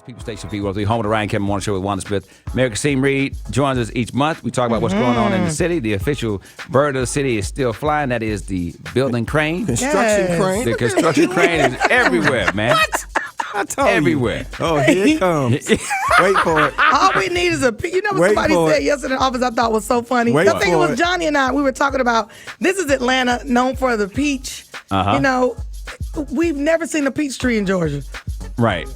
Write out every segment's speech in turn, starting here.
People Station P103, home of the Ryan Kevin Morning Show with Wanda Smith. Mayor Kasim Reed joins us each month. We talk about what's going on in the city. The official bird of the city is still flying. That is the building crane. Construction crane. The construction crane is everywhere, man. What? I told everywhere. You. Oh, here it comes. Wait for it. All we need is a peach. You know what somebody said yesterday in the office I thought was so funny? I think it was Johnny and I. We were talking about, this is Atlanta, known for the peach. You know, we've never seen a peach tree in Georgia. Right.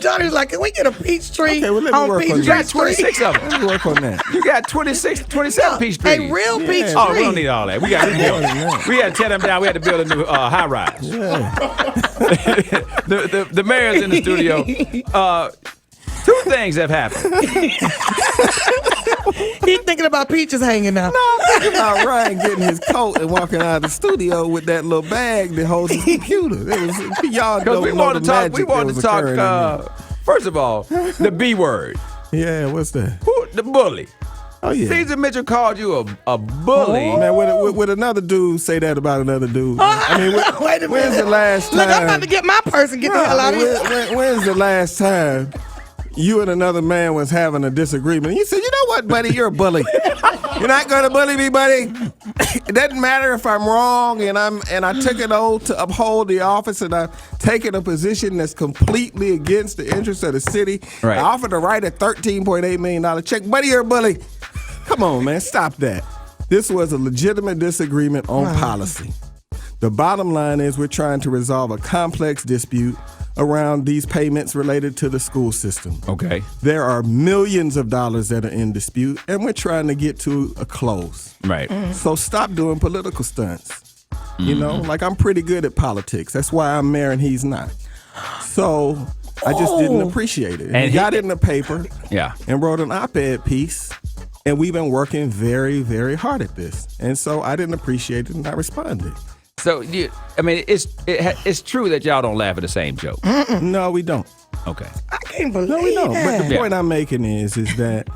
Johnny's like, can we get a peach tree? Okay, well, let me work on that. You got 26 of them. Let me work on that. You got 27 peach trees. A real peach tree. Oh, we don't need all that. We got to build. We had to tear them down. We had to build a new high rise. Yeah. the mayor's in the studio. Two things have happened. He's thinking about peaches hanging out. No, I'm thinking about Ryan getting his coat and walking out of the studio with that little bag that holds his computer. Y'all don't know the magic we want to talk. First of all, the B word. Yeah, what's that? The bully. Oh yeah. Caesar Mitchell called you a bully. Man, would another dude say that about another dude? I mean, wait a minute. When's the last time? Look, I'm about to get my purse and get the hell out of here. When's the last time you and another man was having a disagreement? And you said, you know what, buddy, you're a bully. You're not going to bully me, buddy. It doesn't matter if I'm wrong and I took an oath to uphold the office and I've taken a position that's completely against the interests of the city. Right. I offered to write a $13.8 million check. Buddy, you're a bully. Come on, man, stop that. This was a legitimate disagreement on policy. The bottom line is we're trying to resolve a complex dispute around these payments related to the school system. Okay. There are millions of dollars that are in dispute, and we're trying to get to a close. Right. So stop doing political stunts. You know, like I'm pretty good at politics. That's why I'm mayor and he's not. So I just didn't appreciate it. And he got it in the paper and wrote an op-ed piece, and we've been working very, very hard at this. And so I didn't appreciate it, and I responded. So, it's true that y'all don't laugh at the same joke. No, we don't. Okay. I can't believe No, we don't. that. But the point I'm making is that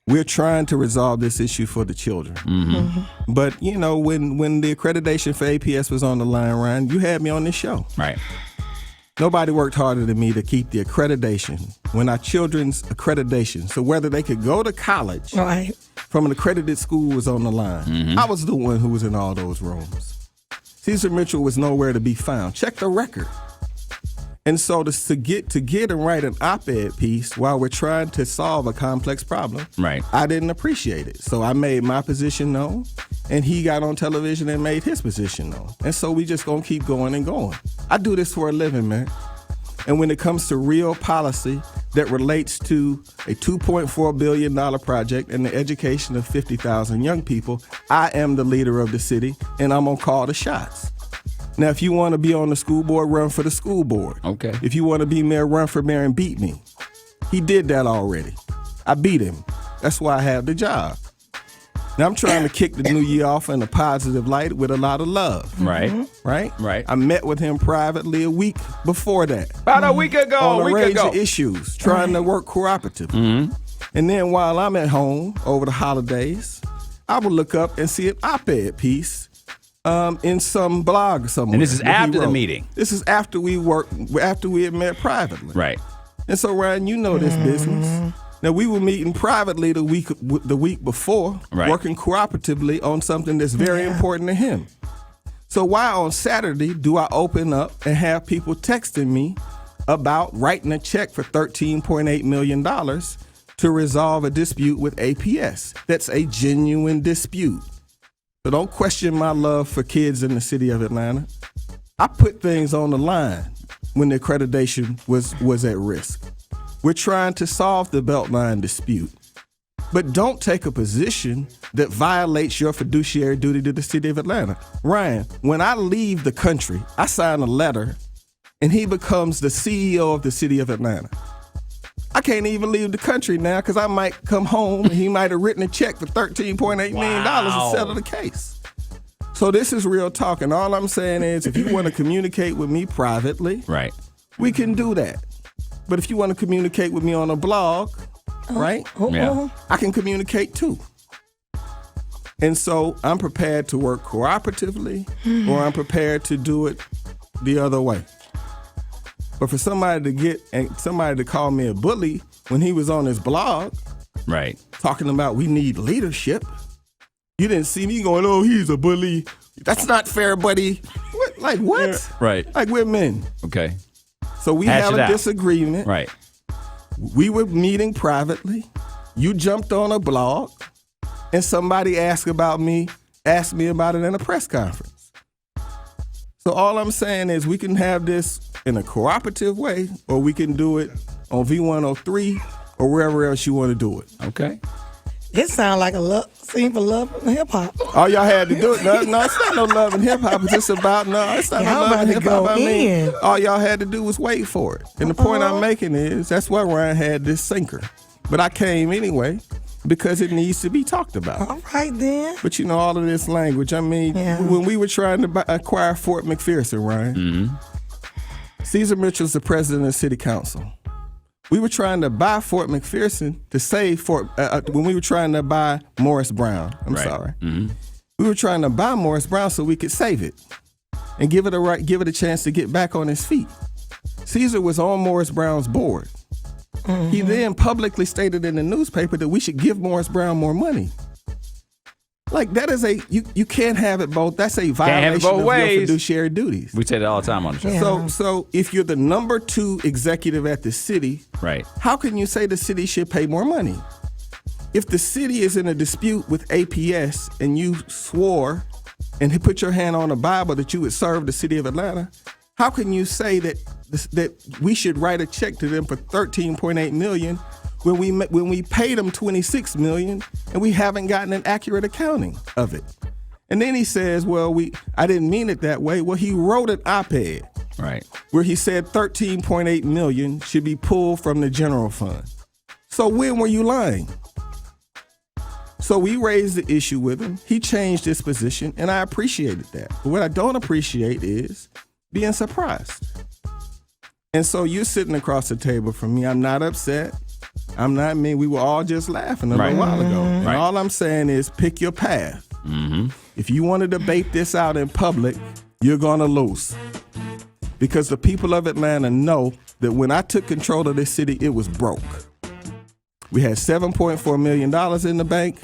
we're trying to resolve this issue for the children. Mm-hmm. But, you know, when the accreditation for APS was on the line, Ryan, you had me on this show. Right. Nobody worked harder than me to keep the accreditation, when our children's accreditation, so whether they could go to college from an accredited school, was on the line. Mm-hmm. I was the one who was in all those rooms. Caesar Mitchell was nowhere to be found. Check the record. And so to get and write an op-ed piece while we're trying to solve a complex problem, I didn't appreciate it. So I made my position known, and he got on television and made his position known. And so we just gonna keep going and going. I do this for a living, man. And when it comes to real policy that relates to a $2.4 billion project and the education of 50,000 young people, I am the leader of the city, and I'm gonna call the shots. Now, if you want to be on the school board, run for the school board. Okay. If you want to be mayor, run for mayor and beat me. He did that already. I beat him. That's why I have the job. Now, I'm trying to kick the new year off in a positive light with a lot of love. Right. Right? I met with him privately a week before that. About a week ago. On a range of issues, trying to work cooperatively. Mm-hmm. And then while I'm at home over the holidays, I would look up and see an op-ed piece in some blog somewhere. And this is after the meeting. This is after we had met privately. Right. And so, Ryan, you know this business. Now, we were meeting privately the week before, working cooperatively on something that's very important to him. So why on Saturday do I open up and have people texting me about writing a check for $13.8 million to resolve a dispute with APS? That's a genuine dispute. So don't question my love for kids in the city of Atlanta. I put things on the line when the accreditation was at risk. We're trying to solve the beltline dispute. But don't take a position that violates your fiduciary duty to the city of Atlanta. Ryan, when I leave the country, I sign a letter and he becomes the CEO of the city of Atlanta. I can't even leave the country now because I might come home and he might have written a check for $13.8 million to settle the case. So this is real talk. And all I'm saying is if you want to communicate with me privately, we can do that. But if you want to communicate with me on a blog, I can communicate too. And so I'm prepared to work cooperatively or I'm prepared to do it the other way. But for somebody to call me a bully when he was on his blog, right, talking about we need leadership, you didn't see me going, oh, he's a bully. That's not fair, buddy. What? Like what? Yeah. Right. Like we're men. Okay. So we have a disagreement. Right. We were meeting privately. You jumped on a blog, and somebody asked me about it in a press conference. So all I'm saying is we can have this in a cooperative way, or we can do it on V103 or wherever else you want to do it. Okay. This sounds like a scene for love and hip hop. All y'all had to do it. No, it's not no love and hip hop. It's about it's not no love and hip hop. I mean, all y'all had to do was wait for it. And the point I'm making is that's why Ryan had this sinker. But I came anyway because it needs to be talked about. All right then. But you know all of this language. I mean, when we were trying to acquire Fort McPherson, Ryan, Caesar Mitchell's the president of the city council. We were trying to buy Fort McPherson to save Fort. When we were trying to buy Morris Brown, we were trying to buy Morris Brown so we could save it and give it a chance to get back on his feet. Caesar was on Morris Brown's board. He then publicly stated in the newspaper that we should give Morris Brown more money. Like that is you can't have it both. That's a violation of your fiduciary duties. We say that all the time on the show. Yeah. So if you're the number 2 executive at the city, right, how can you say the city should pay more money? If the city is in a dispute with APS and you swore and put your hand on the Bible that you would serve the city of Atlanta, how can you say that we should write a check to them for $13.8 million when we paid them $26 million and we haven't gotten an accurate accounting of it? And then he says, well, I didn't mean it that way. Well, he wrote an op-ed, right, where he said $13.8 million should be pulled from the general fund. So when were you lying? So we raised the issue with him. He changed his position, and I appreciated that. But what I don't appreciate is being surprised. And so you're sitting across the table from me. I'm not upset. I'm not mean. We were all just laughing a little while ago. And all I'm saying is pick your path. If you want to debate this out in public, you're going to lose. Because the people of Atlanta know that when I took control of this city, it was broke. We had $7.4 million in the bank.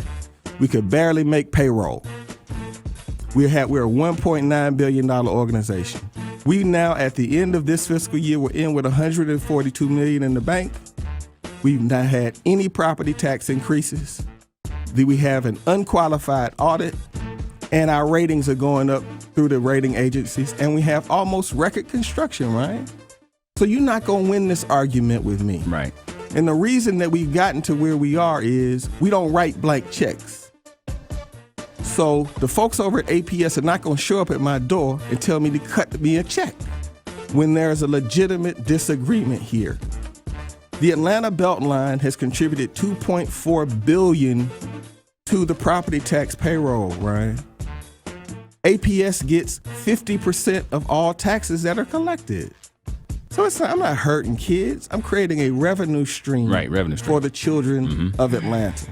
We could barely make payroll. We're a $1.9 billion organization. We now, at the end of this fiscal year, we're in with $142 million in the bank. We've not had any property tax increases. We have an unqualified audit, and our ratings are going up through the rating agencies, and we have almost record construction, right? So you're not going to win this argument with me. Right. And the reason that we've gotten to where we are is we don't write blank checks. So the folks over at APS are not going to show up at my door and tell me to cut me a check when there's a legitimate disagreement here. The Atlanta Beltline has contributed $2.4 billion to the property tax payroll, Ryan. APS gets 50% of all taxes that are collected. So I'm not hurting kids. I'm creating a revenue stream, for the children of Atlanta.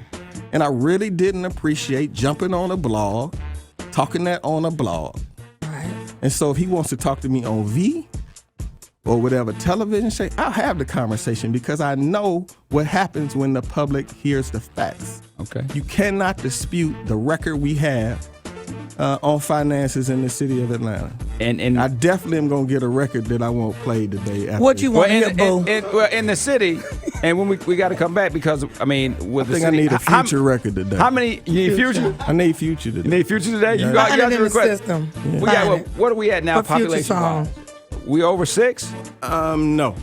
And I really didn't appreciate jumping on a blog, talking that on a blog. Right. And so if he wants to talk to me on V or whatever television show, I'll have the conversation because I know what happens when the public hears the facts. Okay. You cannot dispute the record we have on finances in the city of Atlanta. And I definitely am going to get a record that I won't play today. What you want to hear, boo? In the city, and when we got to come back because, I mean, with the city. I need a Future record today. How many? You need Future? I need Future today. You need Future today? Yeah. You got it in the request. system. Yeah. What are we at now, population-wise? We over 6? No.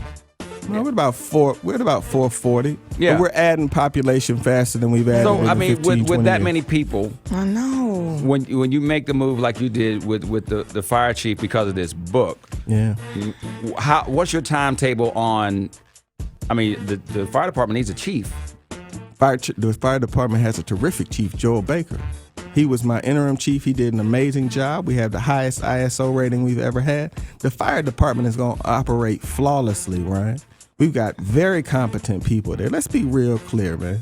We're about 440. Yeah. But we're adding population faster than we've added. So in I mean, 15, with that years. many people, I know. When you make the move like you did with the fire chief because of this book, yeah. What's your timetable on? I mean, the fire department needs a chief. The fire department has a terrific chief, Joel Baker. He was my interim chief. He did an amazing job. We have the highest ISO rating we've ever had. The fire department is going to operate flawlessly, right? We've got very competent people there. Let's be real clear, man.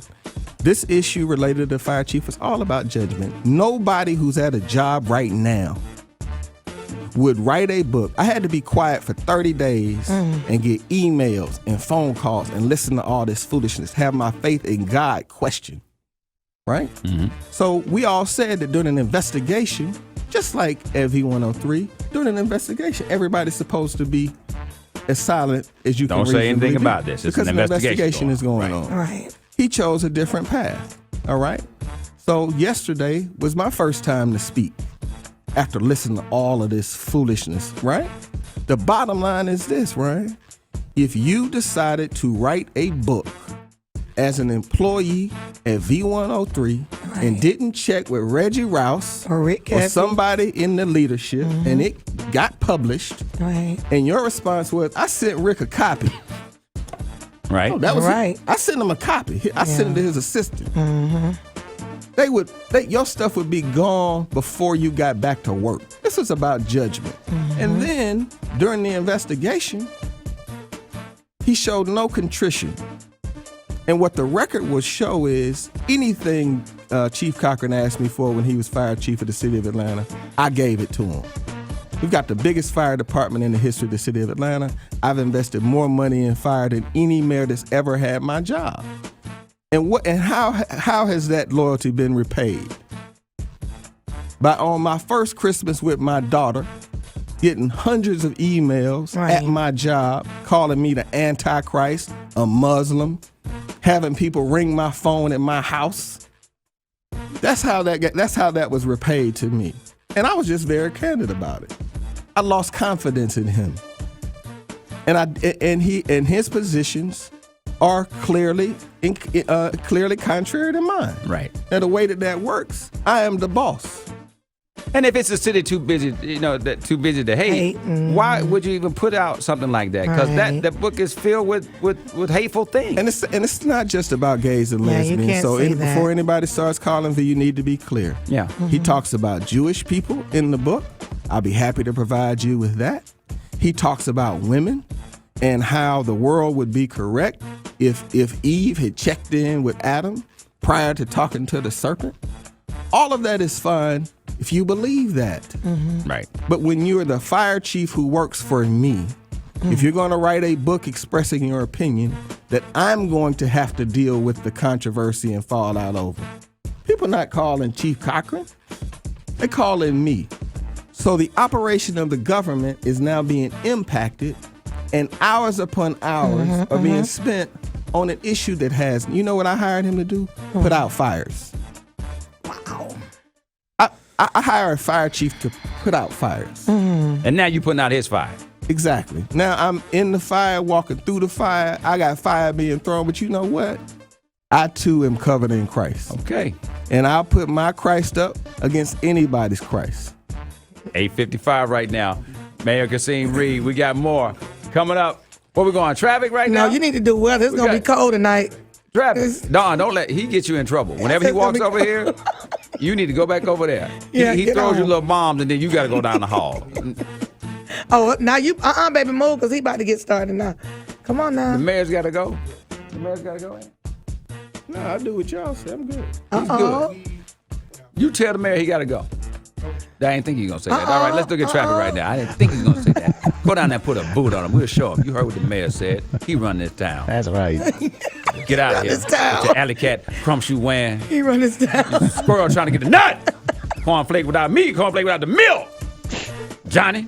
This issue related to the fire chief is all about judgment. Nobody who's at a job right now would write a book. I had to be quiet for 30 days and get emails and phone calls and listen to all this foolishness, have my faith in God questioned. Right? So we all said that during an investigation, just like at V103, during an investigation, everybody's supposed to be as silent as you can. Don't say anything about this. It's because an investigation is going on. Right. He chose a different path. All right? So yesterday was my first time to speak after listening to all of this foolishness, right? The bottom line is this, right? If you decided to write a book as an employee at V103 and didn't check with Reggie Rouse or somebody in the leadership and it got published, and your response was, I sent Rick a copy. Right. Oh, that was right. I sent him a copy. I sent it to his assistant. Your stuff would be gone before you got back to work. This was about judgment. And then during the investigation, he showed no contrition. And what the record will show is anything Chief Cochran asked me for when he was fire chief of the city of Atlanta, I gave it to him. We've got the biggest fire department in the history of the city of Atlanta. I've invested more money in fire than any mayor that's ever had my job. And how has that loyalty been repaid? By on my first Christmas with my daughter, getting hundreds of emails at my job, calling me the Antichrist, a Muslim, having people ring my phone at my house. That's how that was repaid to me. And I was just very candid about it. I lost confidence in him. And his positions are clearly contrary to mine. Right. And the way that works, I am the boss. And if it's a city too busy to hate, why would you even put out something like that? Because that book is filled with hateful things. And it's not just about gays and lesbians. So before anybody starts calling V, you need to be clear. Yeah. He talks about Jewish people in the book. I'll be happy to provide you with that. He talks about women and how the world would be correct if Eve had checked in with Adam prior to talking to the serpent. All of that is fine if you believe that. Right. But when you're the fire chief who works for me, if you're going to write a book expressing your opinion that I'm going to have to deal with the controversy and fall out over, people not calling Chief Cochran, they calling me. So the operation of the government is now being impacted, and hours upon hours are being spent on an issue that has, you know what I hired him to do? Put out fires. Wow. I hire a fire chief to put out fires. And now you putting out his fire. Exactly. Now I'm in the fire, walking through the fire. I got fire being thrown, but you know what? I too am covered in Christ. Okay. And I'll put my Christ up against anybody's Christ. 8:55 right now. Mayor Kasim Reed, we got more coming up. Where we going? Traffic right now? No, you need to do weather. It's going to be cold tonight. Traffic. Don, don't let he get you in trouble. Whenever he walks over here, you need to go back over there. Yeah, he throws you little bombs, and then you got to go down the hall. Oh, now you, baby, move, because he about to get started now. Come on now. The mayor's got to go. The mayor's got to go in. No, I do what y'all say. I'm good. He's good. You tell the mayor he got to go. I didn't think he was going to say that. All right, let's look at traffic right now. I didn't think he was going to say that. Go down there and put a boot on him. We'll show him. You heard what the mayor said. He run this town. That's right. Get out of here. This town. With your alley cat crump shoe wearing. He run this down. Squirrel trying to get the nut. Cornflake without me. Cornflake without the milk. Johnny.